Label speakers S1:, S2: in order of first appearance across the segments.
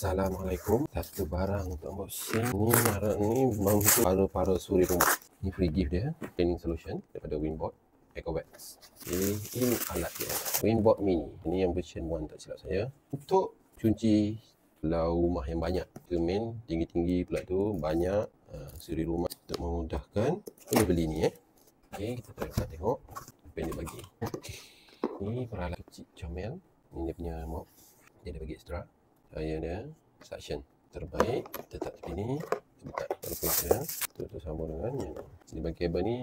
S1: Assalamualaikum. Satu barang untuk unboxing. Ni untuk para suri rumah. Ni free gift dia. Cleaning solution daripada Winbot EcoVax. Ini alat dia. Winbot Mini. Ini yang version 1 tak silap saya. Untuk cuci pulau rumah yang banyak. Cermin tinggi-tinggi pula tu banyak suri rumah. Untuk memudahkan boleh beli ni Okey, kita tengok apa yang dia bagi. Ni peralatan kecil comel. Ini dia punya mop. Dia ada bagi extra. Saya dia suction terbaik. Kita letak tepi ni, kita buka walaupun dia tu sambung dengan yang ni. Bagi kabel ni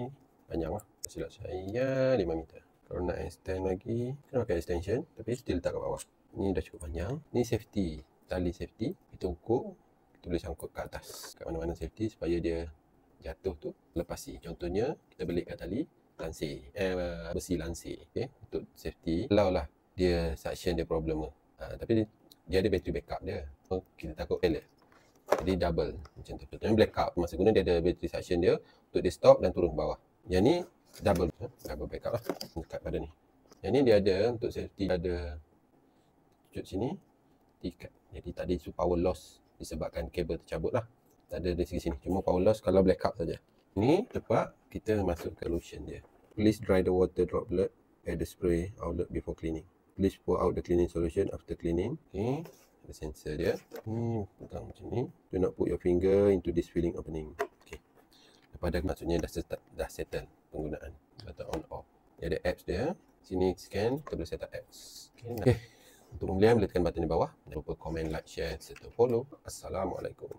S1: panjang lah, silap saya 5 meter. Kalau nak extend lagi, kena pakai extension tapi still letak kat bawah. Ni dah cukup panjang. Ni safety, tali safety. Kita ukur, kita boleh sangkut ke atas kat mana-mana safety supaya dia jatuh tu lepasi. Contohnya kita belikkan tali lansir, besi lansir. Okay? Untuk safety, kalau lah dia suction dia problem tapi dia ada battery backup dia. So, kita takut failure. Jadi double macam tu. Contohnya blackout, masa guna dia ada battery suction dia untuk dia stop dan turun ke bawah. Yang ni double backup lah dekat pada ni. Yang ni dia ada untuk safety, ada cut sini ikat. Jadi tak ada isu power loss disebabkan kabel tercabut lah. Tak ada dari segi sini. Cuma power loss kalau blackout saja. Ni tepat kita masukkan solution dia. Please dry the water droplet at the spray outlet before cleaning. Please pour out the cleaning solution after cleaning. Okay, ada sensor dia. Pegang macam ni. Do not put your finger into this filling opening. Okay, lepas dah maksudnya dah settle penggunaan. Atau on off. Dia ada apps dia. Sini scan, kita boleh set up apps. Okay. Untuk pembelian boleh tekan button di bawah. Jangan lupa komen, like, share serta follow. Assalamualaikum.